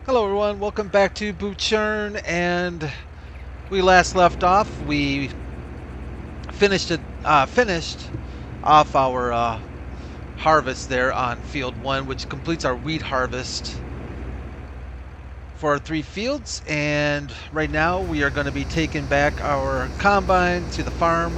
Hello everyone, welcome back to Butschern, and we last left off. We finished off our harvest there on field 1, which completes our wheat harvest for our 3 fields. And right now we are going to be taking back our combine to the farm.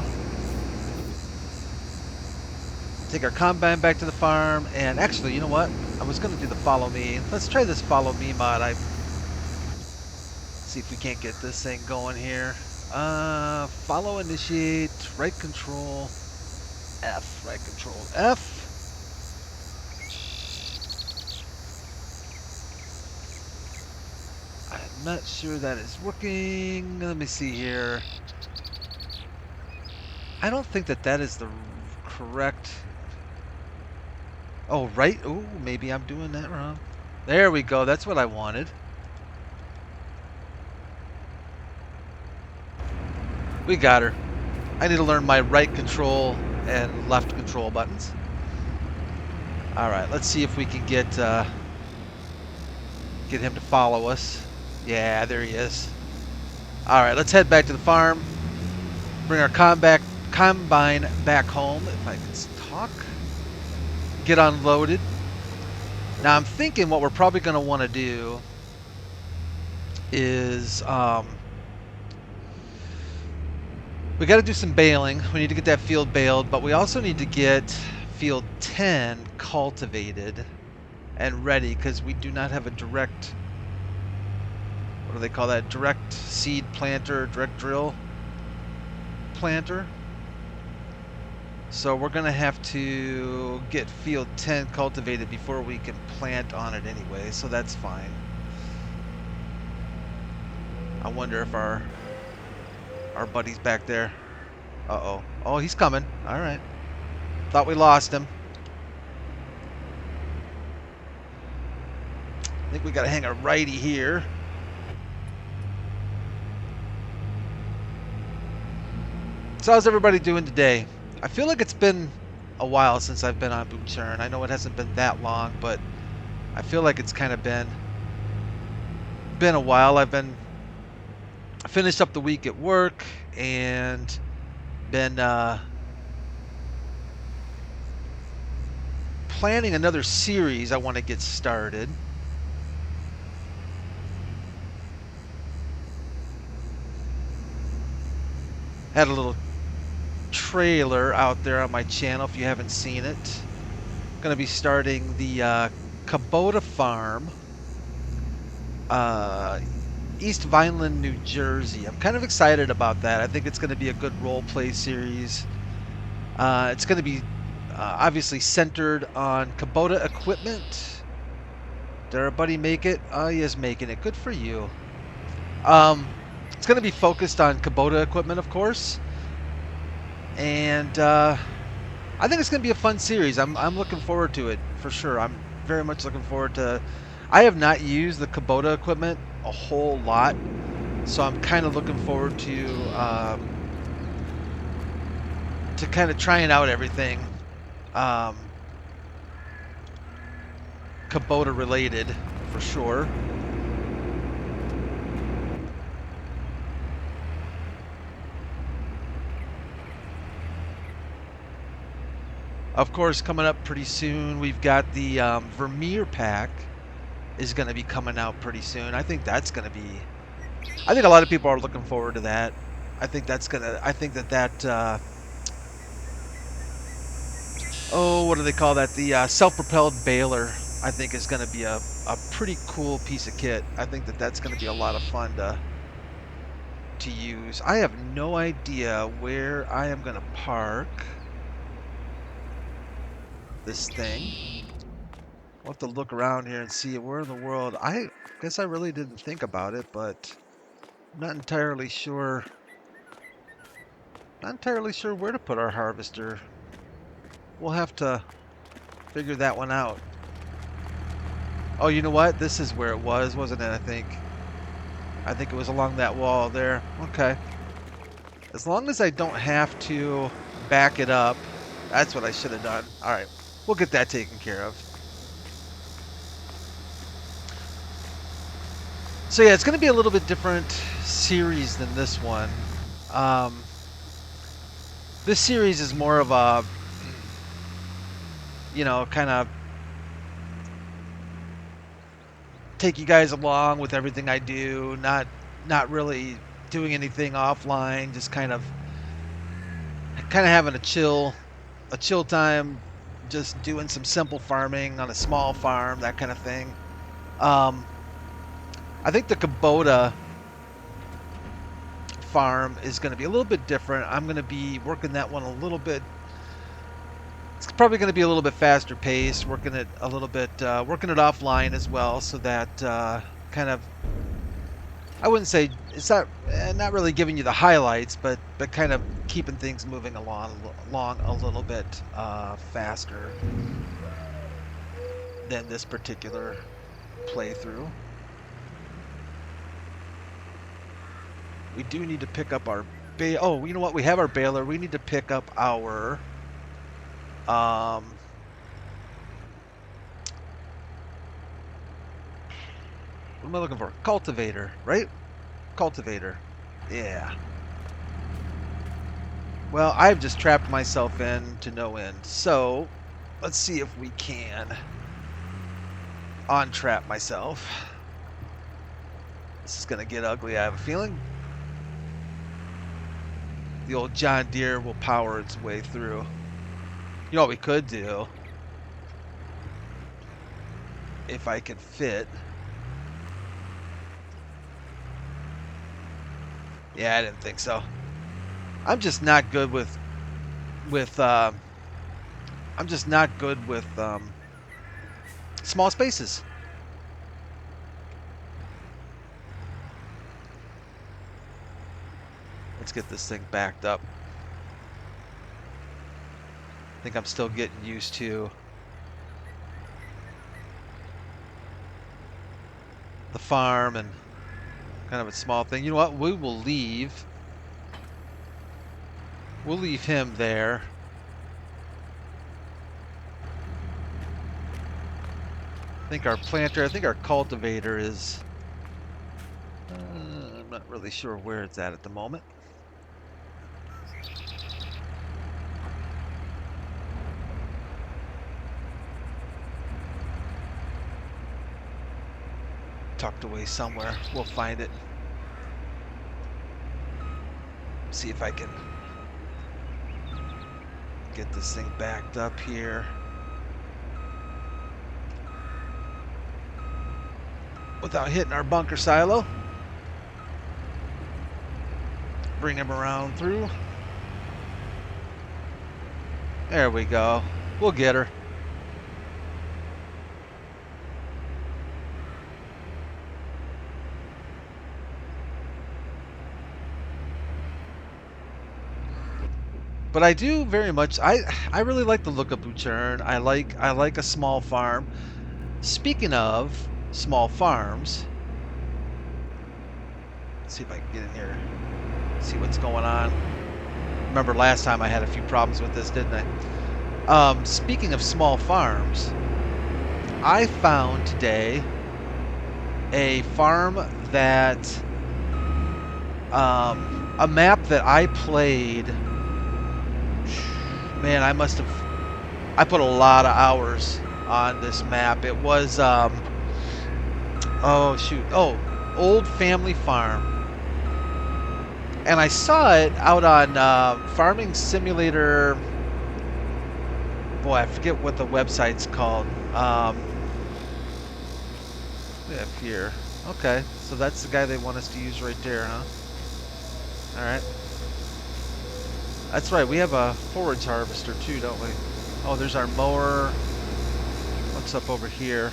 Take our combine back to the farm, and actually, you know what? I was going to do the follow me. Let's try this follow me mod. See if we can't get this thing going here. Follow, initiate, right control, F, right control, F. I'm not sure that is working. Let me see here. I don't think that that is the correct. Oh, right. Oh, maybe I'm doing that wrong. There we go. That's what I wanted. We got her. I need to learn my right control and left control buttons. All right, let's see if we can get him to follow us. Yeah, there he is. All right, let's head back to the farm. Bring our combine back home. If I can talk. Get unloaded. Now I'm thinking what we're probably going to want to do is we got to do some baling. We need to get that field baled, but we also need to get field 10 cultivated and ready because we do not have a direct, what do they call that? Direct seed planter, direct drill planter. So we're going to have to get field 10 cultivated before we can plant on it anyway, so that's fine. I wonder if our buddy's back there. Uh-oh. Oh, he's coming. All right. Thought we lost him. I think we got to hang a righty here. So how's everybody doing today? I feel like it's been a while since I've been on Butschern. I know it hasn't been that long, but I feel like it's kind of been a while. I've been finished up the week at work and been planning another series I want to get started. Had a little trailer out there on my channel if you haven't seen it. Going to be starting the Kubota Farm, East Vineland, New Jersey. I'm kind of excited about that. I think it's going to be a good role play series. It's going to be obviously centered on Kubota equipment. Did our buddy make it? Oh, he is making it. Good for you. It's going to be focused on Kubota equipment, of course. And I think it's going to be a fun series. I'm looking forward to it for sure. I'm very much looking forward to. I have not used the Kubota equipment a whole lot, so I'm kind of looking forward to kind of trying out everything Kubota related for sure. Of course, coming up pretty soon, we've got the Vermeer pack is going to be coming out pretty soon. I think that's going to be. I think a lot of people are looking forward to that. I think that's gonna. I think that. Oh, what do they call that? The Self-Propelled Baler. I think is going to be a pretty cool piece of kit. I think that that's going to be a lot of fun to use. I have no idea where I am going to park this thing. We'll have to look around here and see where in the world. I guess I really didn't think about it, but I'm not entirely sure. Not entirely sure where to put our harvester. We'll have to figure that one out. Oh, you know what? This is where it was, wasn't it? I think it was along that wall there. Okay. As long as I don't have to back it up, that's what I should have done. All right. We'll get that taken care of. So yeah, it's going to be a little bit different series than this one. Um, this series is more of a, kind of take you guys along with everything I do, not really doing anything offline, just kind of having a chill time, just doing some simple farming on a small farm, that kind of thing. Um, I think the Kubota farm is going to be a little bit different. I'm going to be working that one a little bit. It's probably going to be a little bit faster paced, working it a little bit, working it offline as well, so that kind of, I wouldn't say it's not really giving you the highlights, but kind of keeping things moving along a little bit faster than this particular playthrough. We do need to pick up our oh, you know what? We have our baler. We need to pick up our what am I looking for? Cultivator, right? Cultivator. Yeah. Well, I've just trapped myself in to no end. So, let's see if we can untrap myself. This is going to get ugly, I have a feeling. The old John Deere will power its way through. You know what we could do? If I could fit. Yeah, I didn't think so. I'm just not good with I'm just not good with small spaces. Let's get this thing backed up. I think I'm still getting used to the farm and kind of a small thing. You know what? We'll leave him there. I think our cultivator is I'm not really sure where it's at the moment. Tucked away somewhere. We'll find it. See if I can get this thing backed up here. Without hitting our bunker silo. Bring him around through. There we go. We'll get her. But I do very much. I really like the look of Butschern. I like a small farm. Speaking of small farms, let's see if I can get in here. See what's going on. Remember last time I had a few problems with this, didn't I? Speaking of small farms, I found today a farm that a map that I played. Man, I put a lot of hours on this map. It was Old Family Farm. And I saw it out on Farming Simulator. Boy, I forget what the website's called. Yeah, here. Okay, so that's the guy they want us to use right there, huh? Alright. That's right, we have a forage harvester too, don't we? Oh, there's our mower. What's up over here?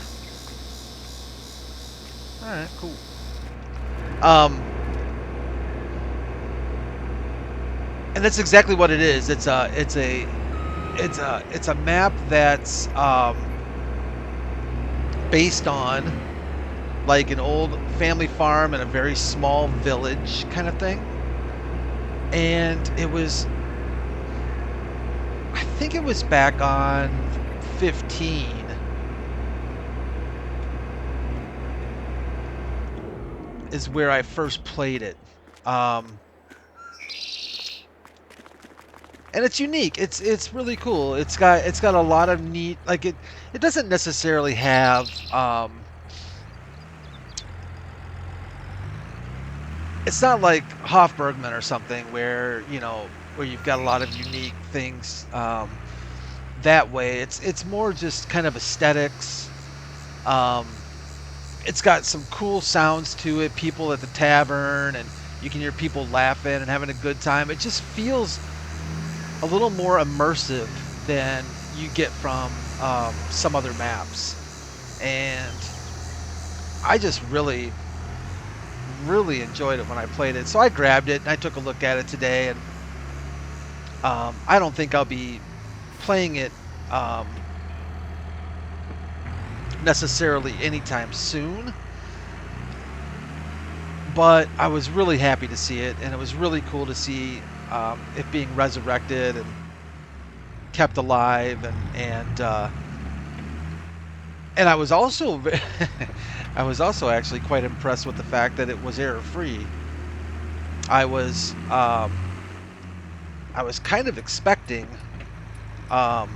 Alright, cool. And that's exactly what it is. It's a map that's based on like an old family farm in a very small village kind of thing. And it was, I think it was back on 15. is where I first played it. Um, and it's unique. It's really cool. It's got a lot of neat, like it doesn't necessarily have it's not like Hofbergman or something where, where you've got a lot of unique things that way. It's more just kind of aesthetics. Um, it's got some cool sounds to it, people at the tavern, and you can hear people laughing and having a good time. It just feels a little more immersive than you get from some other maps. And I just really, really enjoyed it when I played it. So I grabbed it and I took a look at it today, and I don't think I'll be playing it necessarily anytime soon. But I was really happy to see it, and it was really cool to see it being resurrected and kept alive, and I was also I was also actually quite impressed with the fact that it was error free. I was um, I was kind of expecting um,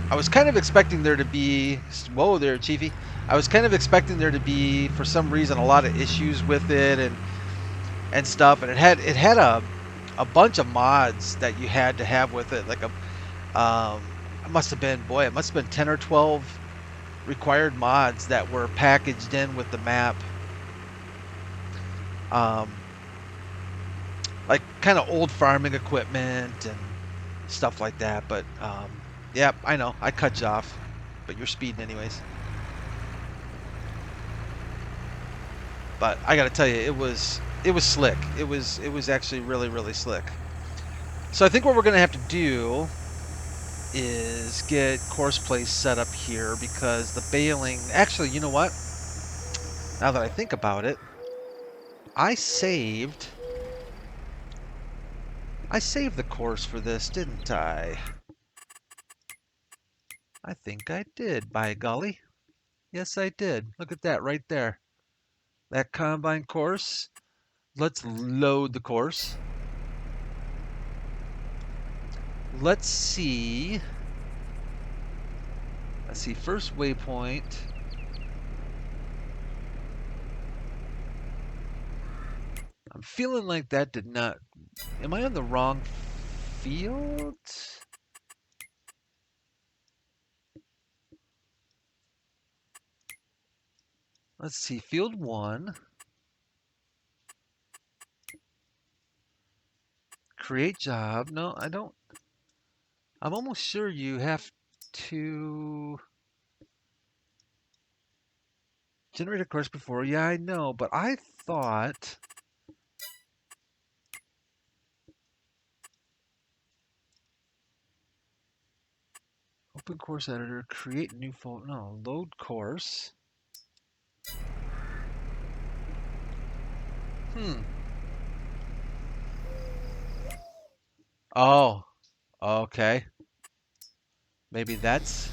I was kind of expecting there to be whoa there, Chiefy. I was kind of expecting there to be, for some reason, a lot of issues with it and stuff, and it had a bunch of mods that you had to have with it, like it must have been, boy, it must have been 10 or 12 required mods that were packaged in with the map, um, like kind of old farming equipment and stuff like that. But yeah, I know I cut you off, but you're speeding anyways. But I got to tell you, it was slick. It was actually really, really slick. So I think what we're gonna have to do is get course place set up here, because the baling. Actually, you know what? Now that I think about it, I saved. I saved the course for this, didn't I? I think I did. By golly, yes, I did. Look at that right there. That combine course. Let's load the course. Let's see. Let's see. First waypoint. I'm feeling like that did not. Am I on the wrong field? Let's see. Field 1. Create job. No, I don't. I'm almost sure you have to generate a course before. Yeah, I know, but I thought. Open course editor. Create new folder. No, load course. Hmm. Oh, okay. Maybe that's.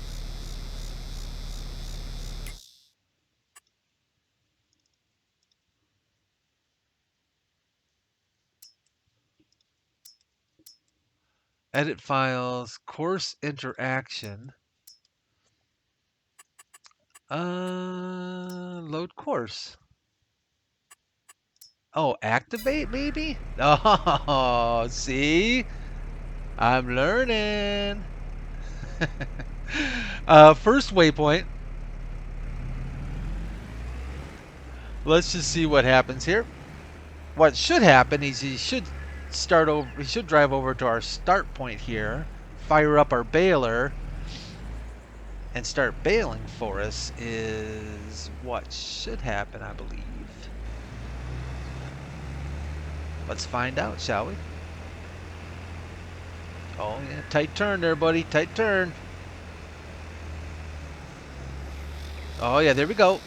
Edit files, course interaction. Load course. Oh, activate maybe? Oh, see? I'm learning. First waypoint. Let's just see what happens here. What should happen is he should start over. He should drive over to our start point here, fire up our baler, and start baling for us. Is what should happen, I believe. Let's find out, shall we? Oh yeah, tight turn there, buddy. Tight turn. Oh yeah, there we go.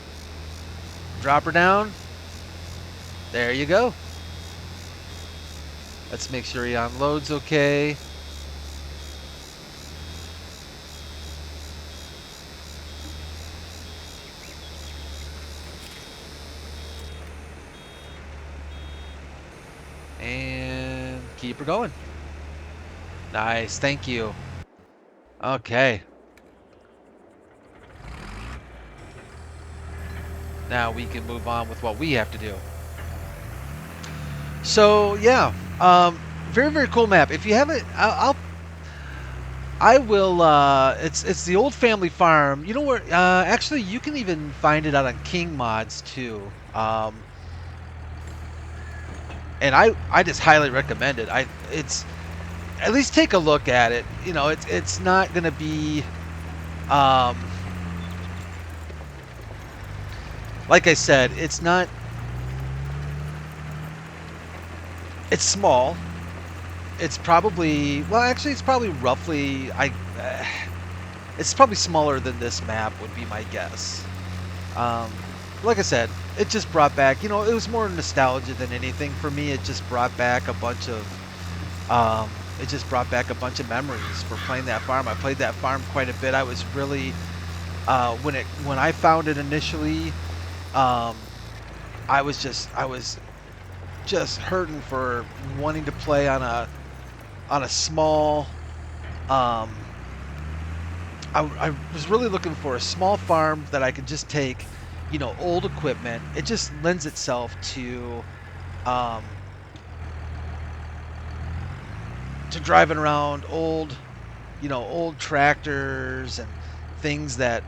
Drop her down. There you go. Let's make sure he unloads okay. And keep her going. Nice, thank you. Okay. Now we can move on with what we have to do. So yeah, very very cool map. If you haven't, I will. It's the old family farm. You know where? Actually, you can even find it out on King Mods too. And I just highly recommend it. It's at least take a look at it. You know, it's not gonna be. Um, like I said, it's not. It's small. It's probably well, actually, it's probably roughly it's probably smaller than this map would be my guess. Um, like I said, it just brought back, you know, it was more nostalgia than anything for me. It just brought back a bunch of memories for playing that farm. I played that farm quite a bit. I was really when I found it initially, um, I was just hurting for wanting to play on a small. I was really looking for a small farm that I could just take, you know, old equipment. It just lends itself um, to driving around old, you know, old tractors and things that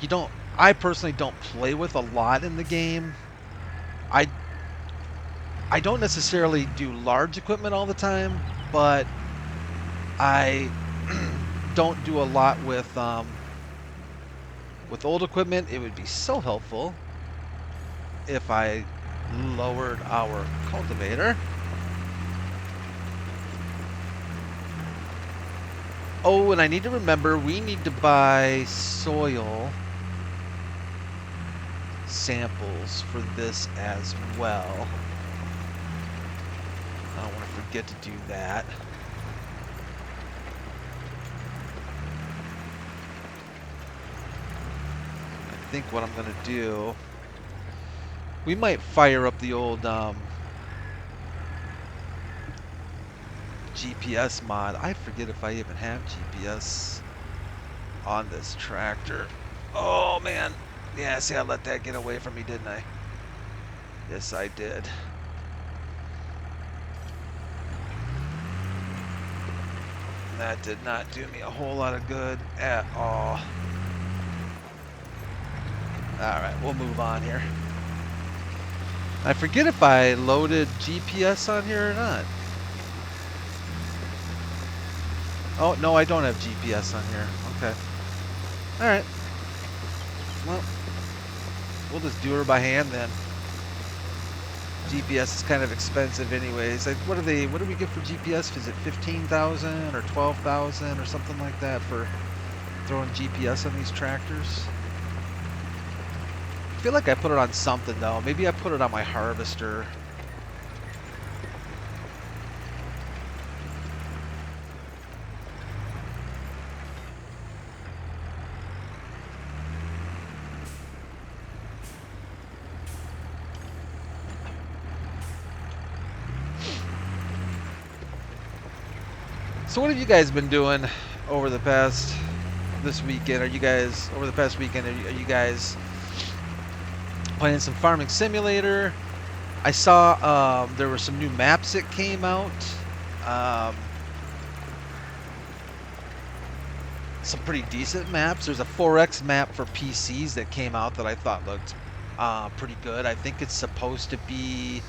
you don't. I personally don't play with a lot in the game. I I don't necessarily do large equipment all the time, but I don't do a lot with old equipment. It would be so helpful if I lowered our cultivator. Oh, and I need to remember we need to buy soil samples for this as well. I don't want to forget to do that. I think what I'm going to do, we might fire up the old GPS mod. I forget if I even have GPS on this tractor. Oh man. Yeah, see, I let that get away from me, didn't I? Yes, I did. That did not do me a whole lot of good at all. Alright, we'll move on here. I forget if I loaded GPS on here or not. Oh, no, I don't have GPS on here. Okay. Alright. Well, we'll just do her by hand then. GPS is kind of expensive anyways. Like, what do we get for GPS? Is it 15,000 or 12,000 or something like that for throwing GPS on these tractors? I feel like I put it on something though. Maybe I put it on my harvester. So what have you guys been doing over the past this weekend? Are you guys playing some Farming Simulator? I saw there were some new maps that came out. Some pretty decent maps. There's a 4X map for PCs that came out that I thought looked pretty good. I think it's supposed to be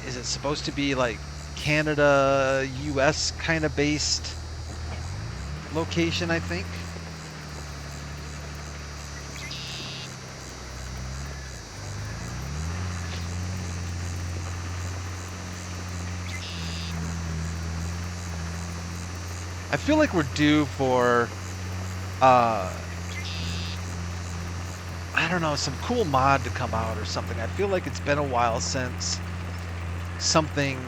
is it supposed to be like Canada, US kind of based location, I think. I feel like we're due for I don't know, some cool mod to come out or something. I feel like it's been a while since something,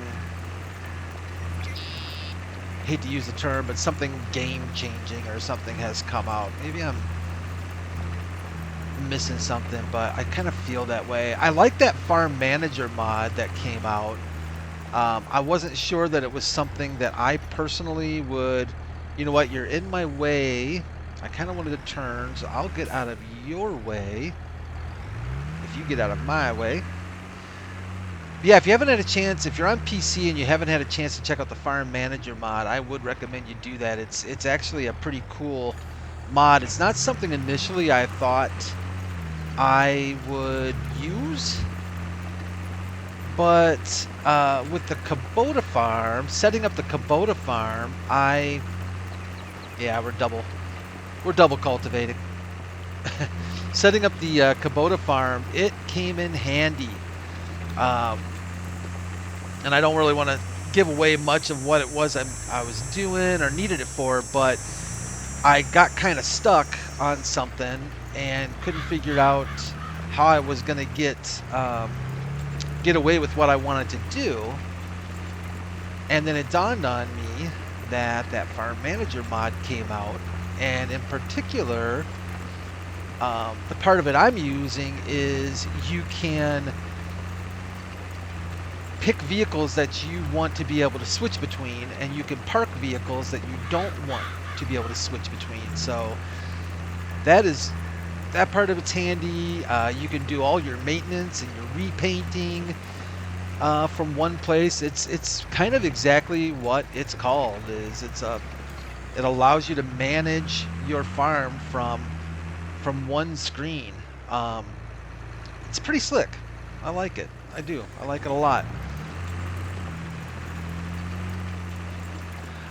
hate to use the term, but something game changing or something has come out. missing something, but I kind of feel that way. I like that farm manager mod that came out. I wasn't sure that it was something that I personally would, you know what, you're in my way. I kind of wanted to turn, so I'll get out of your way if you get out of my way. Yeah, if you haven't had a chance, if you're on PC and you haven't had a chance to check out the Farm Manager mod, I would recommend you do that. It's actually a pretty cool mod. It's not something initially I thought I would use, but with the Kubota farm, setting up the Kubota farm, yeah, we're double cultivating. Setting up the Kubota farm, it came in handy. And I don't really want to give away much of what it was I was doing or needed it for, but I got kind of stuck on something and couldn't figure out how I was going to get away with what I wanted to do. And then it dawned on me that that farm manager mod came out, and in particular, the part of it I'm using is you can pick vehicles that you want to be able to switch between, and you can park vehicles that you don't want to be able to switch between. So that part of it's handy. You can do all your maintenance and your repainting from one place. It's kind of exactly what it's called. It allows you to manage your farm from one screen. It's pretty slick. I like it. I do. I like it a lot.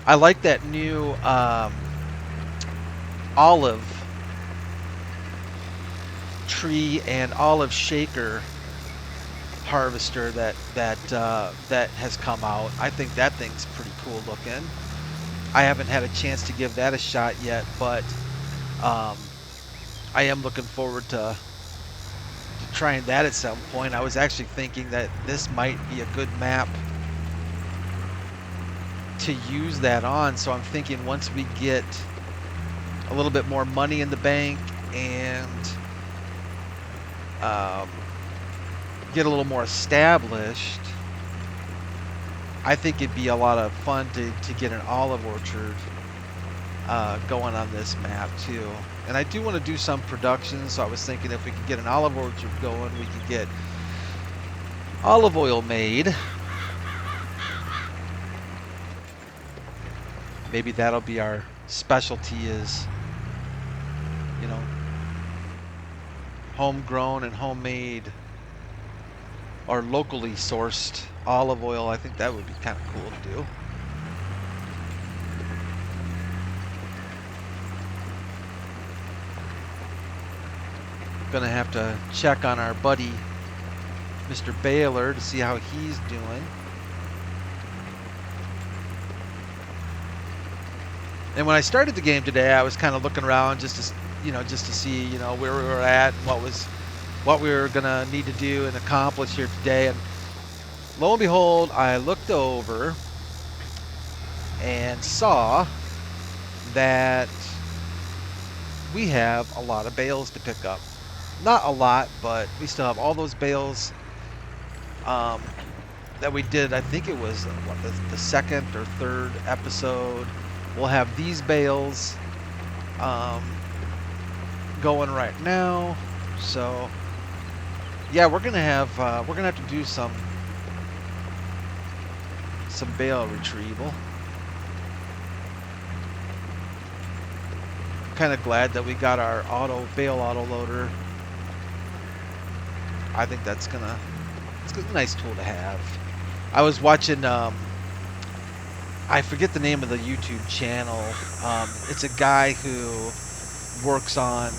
I like that new olive tree and olive shaker harvester that has come out. I think that thing's pretty cool looking. I haven't had a chance to give that a shot yet, but I am looking forward to trying that at some point. I was actually thinking that this might be a good map to use that on, so I'm thinking once we get a little bit more money in the bank and get a little more established, I think it'd be a lot of fun to get an olive orchard going on this map too. And I do want to do some production, so I was thinking if we could get an olive orchard going, we could get olive oil made. Maybe that'll be our specialty, is, you know, homegrown and homemade or locally sourced olive oil. I think that would be kind of cool to do. Gonna have to check on our buddy Mr. Baler to see how he's doing. And when I started the game today, I was kind of looking around just to see, where we were at and what we were gonna need to do and accomplish here today. And lo and behold, I looked over and saw that we have a lot of bales to pick up. Not a lot, but we still have all those bales that we did. I think it was the second or third episode. We'll have these bales going right now. So yeah, we're gonna have to do some bale retrieval. I'm kind of glad that we got our bale auto loader. I think it's a nice tool to have. I was watching I forget the name of the YouTube channel. It's a guy who works on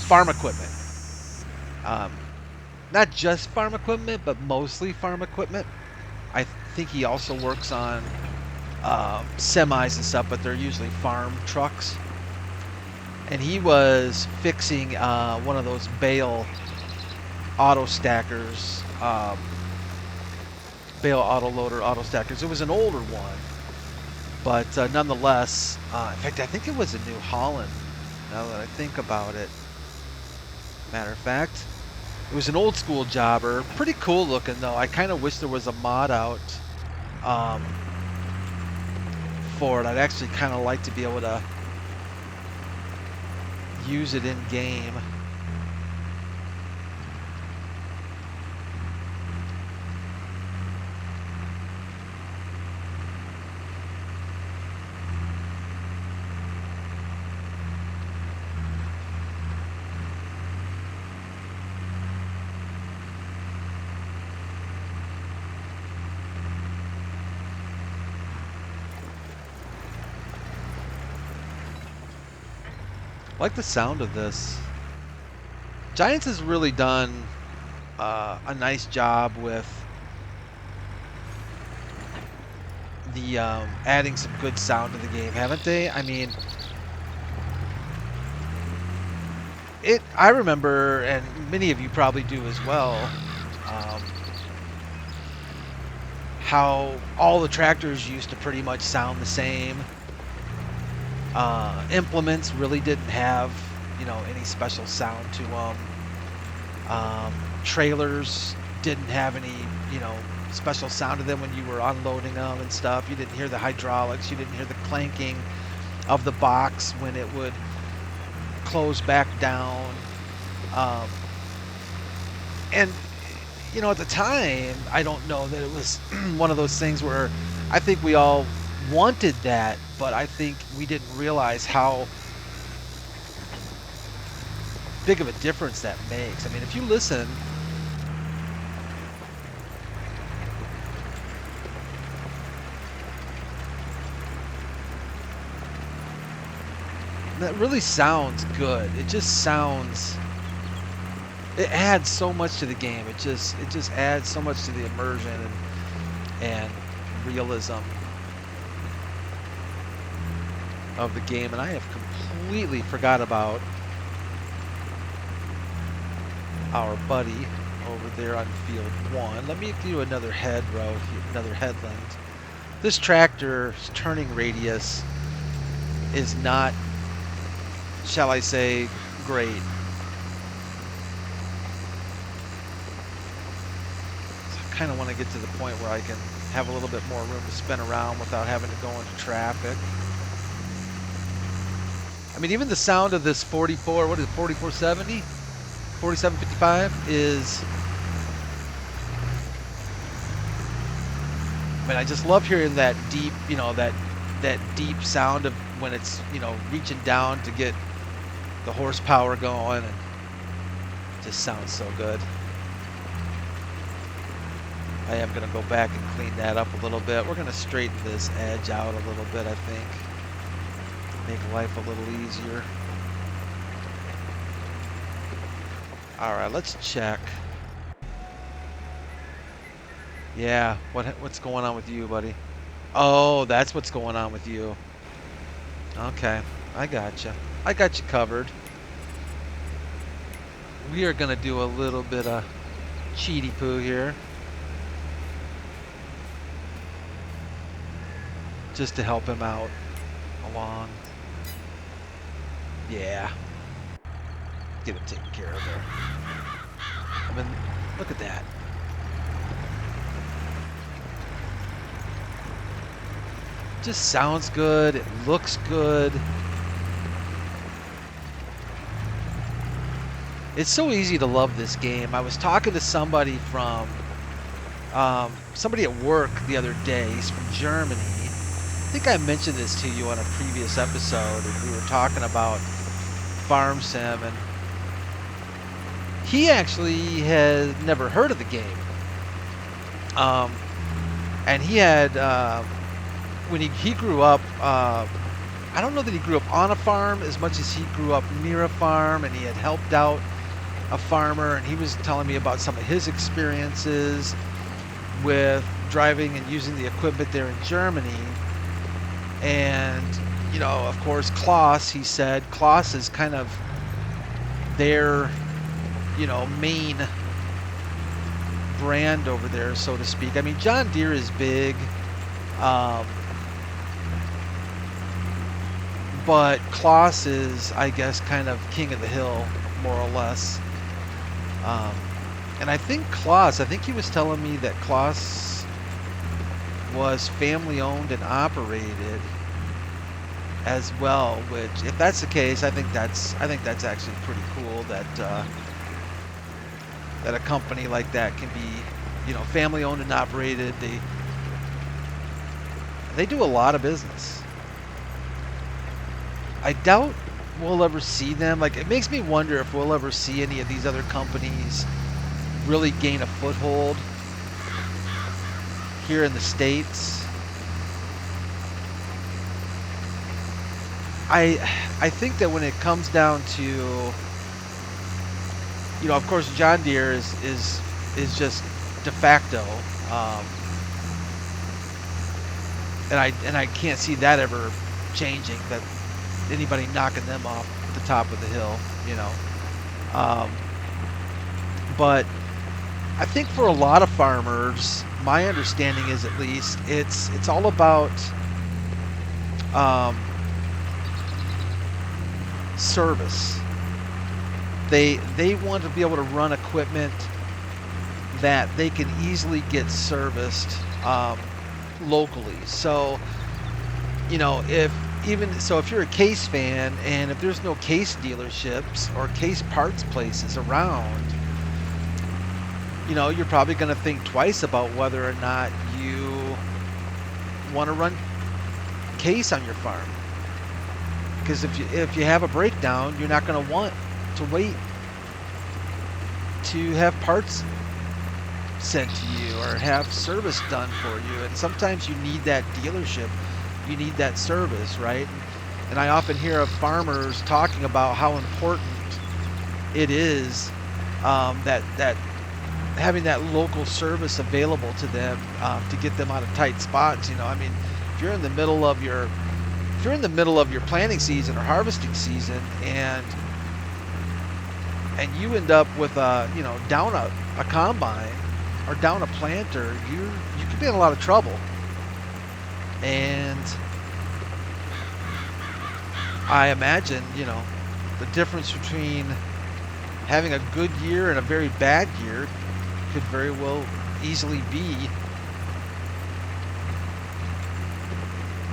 farm equipment. Not just farm equipment, but mostly farm equipment. I think he also works on semis and stuff, but they're usually farm trucks. And he was fixing one of those bale auto stackers, bale auto loader auto stackers. It was an older one, but nonetheless, in fact, I think it was a New Holland, now that I think about it. matter of fact. It was an old school jobber. Pretty cool looking, though. I kind of wish there was a mod out um, for it. I'd actually kind of like to be able to use it in game. I like the sound of this. Giants has really done a nice job with the adding some good sound to the game, haven't they? I mean, I remember, and many of you probably do as well, um, how all the tractors used to pretty much sound the same. Implements really didn't have, any special sound to them. Trailers didn't have any, special sound to them when you were unloading them and stuff. You didn't hear the hydraulics. You didn't hear the clanking of the box when it would close back down. And, at the time, I don't know that it was one of those things where I think we all wanted that, but I think we didn't realize how big of a difference that makes. I mean, if you listen, that really sounds good. It just sounds, it adds so much to the game. It just adds so much to the immersion and realism of the game. And I have completely forgot about our buddy over there on field 1. Let me do another head row, another headland. This tractor's turning radius is not, shall I say, great. So I kind of want to get to the point where I can have a little bit more room to spin around without having to go into traffic. I mean, even the sound of this 4470? 4755 is, I mean, I just love hearing that deep, that deep sound of when it's, reaching down to get the horsepower going, and it just sounds so good. I am going to go back and clean that up a little bit. We're going to straighten this edge out a little bit, I think. Make life a little easier. All right, let's check. Yeah, what's going on with you, buddy? Oh, that's what's going on with you. Okay, I gotcha. I got you covered. We are gonna do a little bit of cheaty poo here, just to help him out along. Yeah. Get him taken care of there. I mean, look at that. Just sounds good. It looks good. It's so easy to love this game. I was talking to somebody from somebody at work the other day. He's from Germany. I think I mentioned this to you on a previous episode, and we were talking about Farm Sim, and he actually has never heard of the game. And he had, when he grew up, I don't know that he grew up on a farm as much as he grew up near a farm, and he had helped out a farmer, and he was telling me about some of his experiences with driving and using the equipment there in Germany. And, of course, Klaus, he said, Klaus is kind of their, main brand over there, so to speak. I mean, John Deere is big, but Klaus is, I guess, kind of king of the hill, more or less. Um, and I think he was telling me that Klaus was family owned and operated as well. Which, if that's the case, I think that's actually pretty cool that that a company like that can be, family owned and operated. They do a lot of business. I doubt we'll ever see them. Like, it makes me wonder if we'll ever see any of these other companies really gain a foothold here in the States. I think that when it comes down to, of course, John Deere is just de facto, um, and I can't see that ever changing. That anybody knocking them off the top of the hill. Um, but I think for a lot of farmers, my understanding is at least it's all about um, service. They want to be able to run equipment that they can easily get serviced locally. So, if you're a Case fan and if there's no Case dealerships or Case parts places around, you're probably going to think twice about whether or not you want to run Case on your farm. Because if you have a breakdown, you're not going to want to wait to have parts sent to you or have service done for you. And sometimes you need that dealership, you need that service, right? And I often hear of farmers talking about how important it is that having that local service available to them to get them out of tight spots. I mean, if you're in the middle of your planting season or harvesting season, and you end up with down a combine or down a planter, you could be in a lot of trouble. And I imagine the difference between having a good year and a very bad year could very well easily be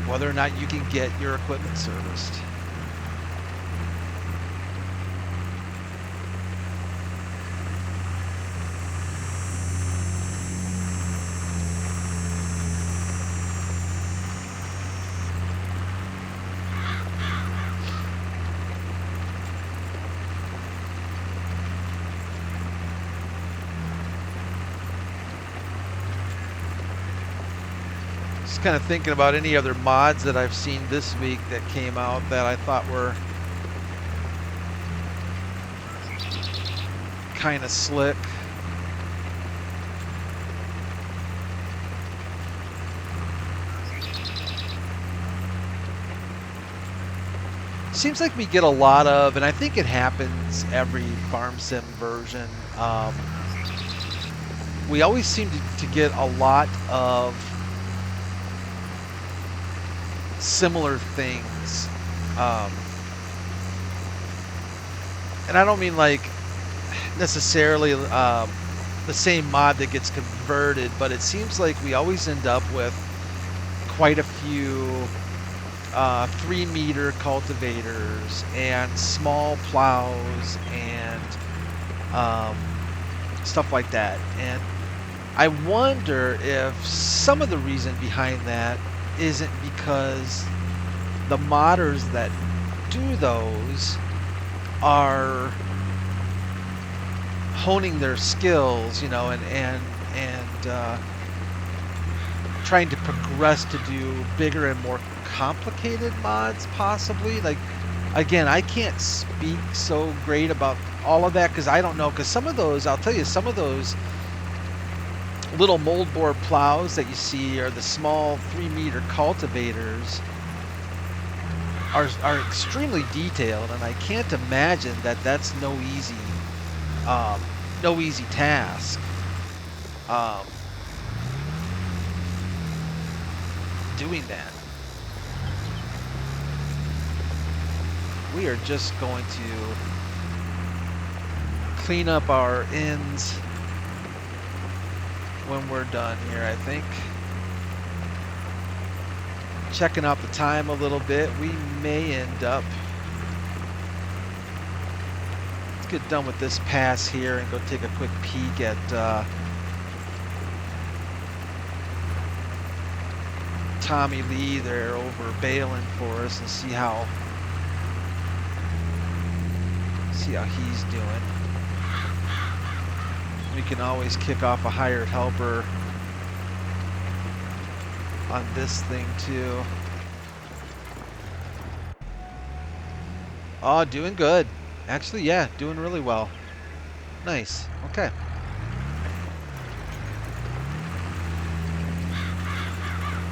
whether or not you can get your equipment serviced. Kind of thinking about any other mods that I've seen this week that came out that I thought were kind of slick. Seems like we get a lot of, and I think it happens every farm sim version, we always seem to get a lot of similar things, and I don't mean like necessarily the same mod that gets converted, but it seems like we always end up with quite a few 3-meter cultivators and small plows and stuff like that. And I wonder if some of the reason behind that isn't because the modders that do those are honing their skills, and trying to progress to do bigger and more complicated mods, possibly. Like, again, I can't speak so great about all of that because I don't know. Because some of those, I'll tell you, some of those little moldboard plows that you see are the small 3-meter cultivators are extremely detailed, and I can't imagine that that's no easy task. Doing that. We are just going to clean up our ends when we're done here, I think. Checking out the time a little bit. We may end up... Let's get done with this pass here and go take a quick peek at Tommy Lee there over baling for us and see how he's doing. We can always kick off a hired helper on this thing too. Oh, doing good. Actually, yeah, doing really well. Nice. Okay.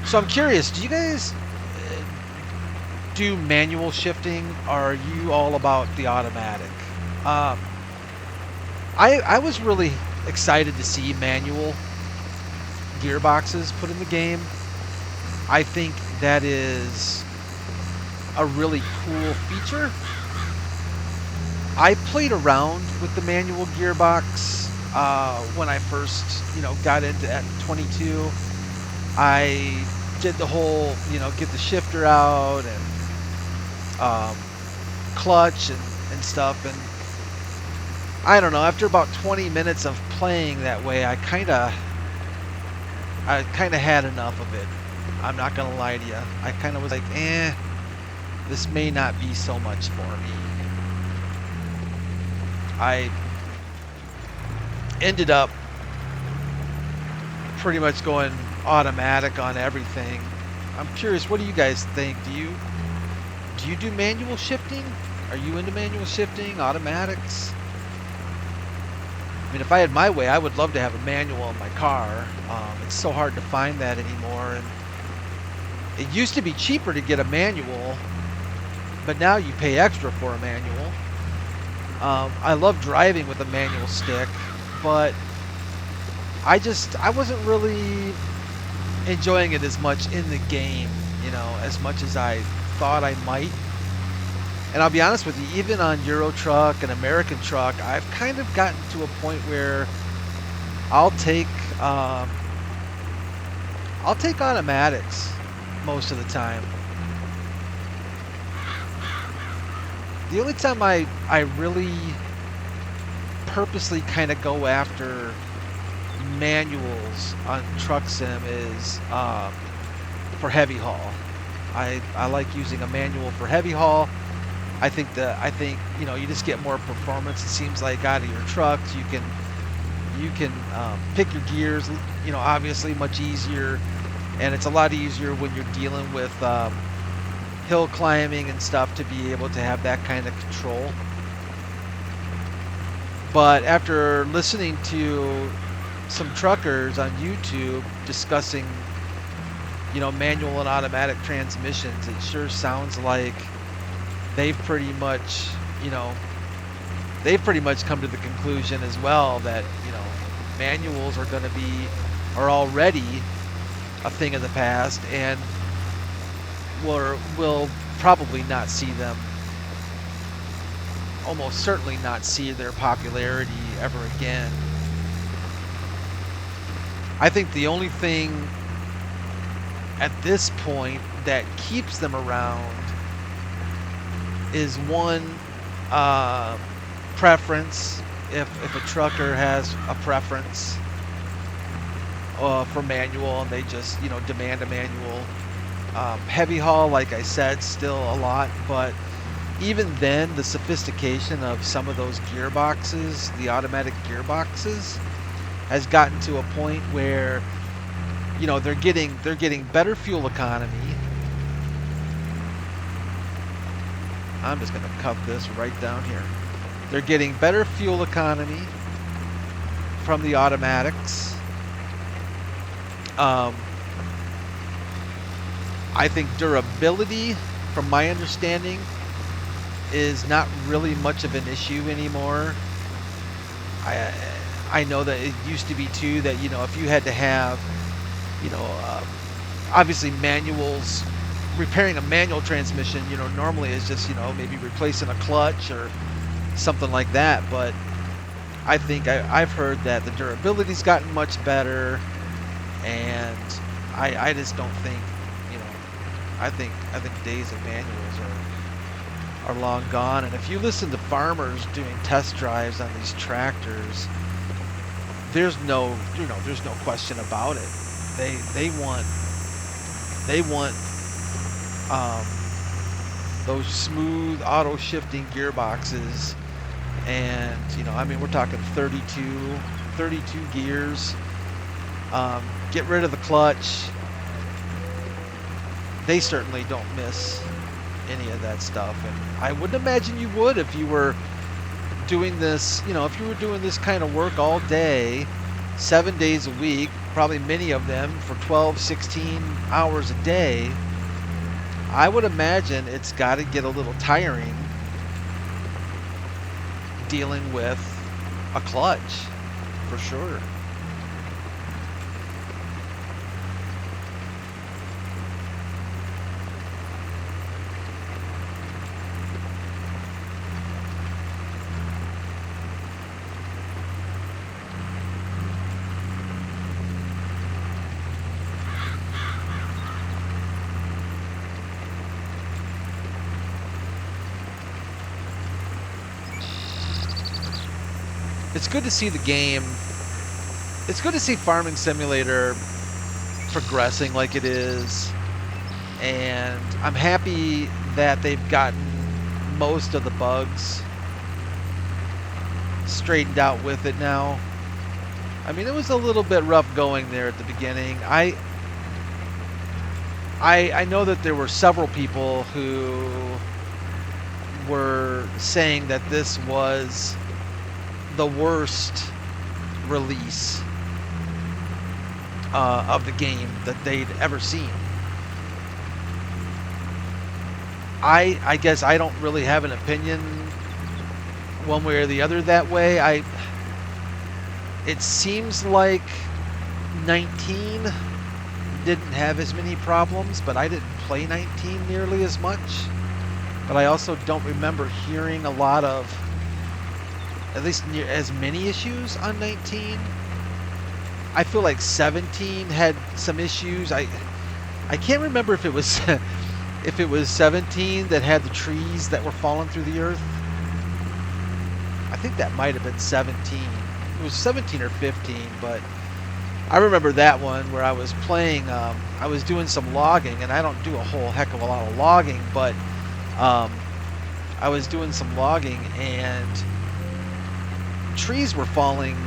So I'm curious, do you guys do manual shifting, or are you all about the automatic? I was really excited to see manual gearboxes put in the game. I think that is a really cool feature. I played around with the manual gearbox when I first, got into at 22. I did the whole, get the shifter out and clutch and stuff. And I don't know, after about 20 minutes of playing that way, I kind of had enough of it. I'm not going to lie to you. I kind of was like, this may not be so much for me. I ended up pretty much going automatic on everything. I'm curious, what do you guys think? Do you do manual shifting? Are you into manual shifting, automatics? I mean, if I had my way, I would love to have a manual in my car. It's so hard to find that anymore. And it used to be cheaper to get a manual, but now you pay extra for a manual. I love driving with a manual stick, but I wasn't really enjoying it as much in the game, as much as I thought I might. And I'll be honest with you, even on Euro Truck and American Truck, I've kind of gotten to a point where I'll take automatics most of the time. The only time I really purposely kind of go after manuals on Truck Sim is for heavy haul. I like using a manual for heavy haul. I think you just get more performance. It seems like out of your trucks, you can pick your gears. Obviously much easier, and it's a lot easier when you're dealing with hill climbing and stuff to be able to have that kind of control. But after listening to some truckers on YouTube discussing, manual and automatic transmissions, it sure sounds like they've pretty much come to the conclusion as well that, manuals are already a thing of the past, and we'll probably not see them, almost certainly not see their popularity ever again. I think the only thing at this point that keeps them around is one, preference. If a trucker has a preference for manual and they just demand a manual. Heavy haul, like I said, still a lot, but even then, the sophistication of some of those gearboxes, the automatic gearboxes, has gotten to a point where they're getting better fuel economy. I'm just going to cut this right down here. They're getting better fuel economy from the automatics. I think durability, from my understanding, is not really much of an issue anymore. I know that it used to be too that if you had to have obviously manuals, repairing a manual transmission normally is just maybe replacing a clutch or something like that, but I've heard that the durability's gotten much better, and I just don't think, you know, I think days of manuals are long gone. And if you listen to farmers doing test drives on these tractors, there's no question about it. They want um, those smooth auto shifting gearboxes, and I mean, we're talking 32 gears. Get rid of the clutch. They certainly don't miss any of that stuff, and I wouldn't imagine you would if you were doing this. If you were doing this kind of work all day, 7 days a week, probably many of them for 12, 16 hours a day. I would imagine it's got to get a little tiring dealing with a clutch, for sure. It's good to see the game. It's good to see Farming Simulator progressing like it is, and I'm happy that they've gotten most of the bugs straightened out with it now. I mean, it was a little bit rough going there at the beginning. I know that there were several people who were saying that this was the worst release of the game that they'd ever seen. I guess I don't really have an opinion one way or the other that way. It seems like 19 didn't have as many problems, but I didn't play 19 nearly as much. But I also don't remember hearing a lot of, at least near as many issues on 19. I feel like 17 had some issues. I can't remember if it was if it was 17 that had the trees that were falling through the earth. I think that might have been 17. It was 17 or 15, but I remember that one where I was playing. I was doing some logging, and I don't do a whole heck of a lot of logging, but I was doing some logging, and trees were falling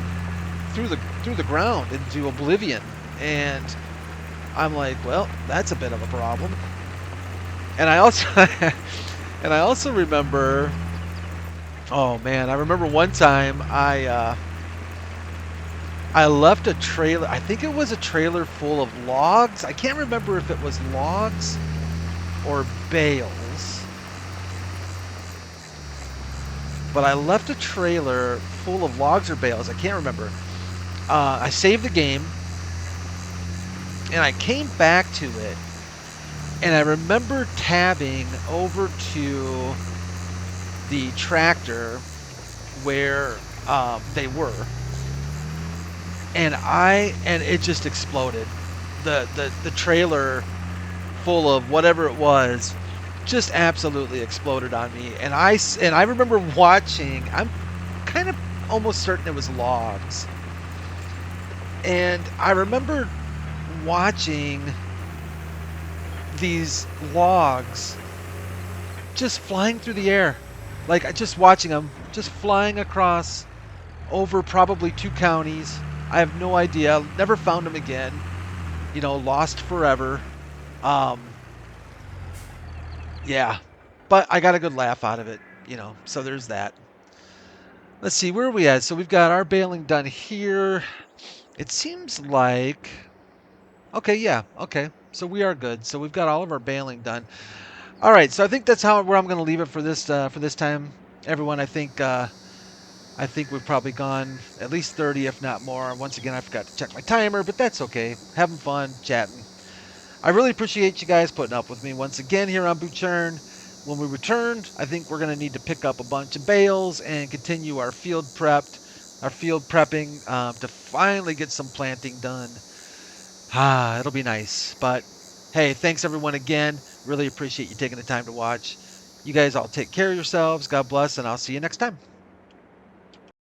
through the ground into oblivion, and I'm like, well, that's a bit of a problem. And I also and I also remember, oh man, I remember one time I left a trailer. I think it was a trailer full of logs. I can't remember if it was logs or bales, but I left a trailer full of logs or bales. I can't remember. I saved the game, and I came back to it, and I remember tabbing over to the tractor where they were, and it just exploded. The trailer full of whatever it was just absolutely exploded on me, and I remember watching. I'm kind of almost certain it was logs, and I remember watching these logs just flying through the air, like just watching them just flying across over probably 2 counties. I have no idea. Never found them again. Lost forever. Um, yeah, but I got a good laugh out of it. So there's that. Let's see, where are we at? So we've got our baling done here. It seems like, okay, yeah, okay. So we are good. So we've got all of our baling done. All right, so I think that's where I'm going to leave it for this time, everyone. I think we've probably gone at least 30, if not more. Once again, I forgot to check my timer, but that's okay. Having fun, chatting. I really appreciate you guys putting up with me once again here on Butschern. When we return, I think we're going to need to pick up a bunch of bales and continue our field prep our field prepping to finally get some planting done. Ah, it'll be nice. But hey, thanks everyone again. Really appreciate you taking the time to watch. You guys all take care of yourselves. God bless, and I'll see you next time.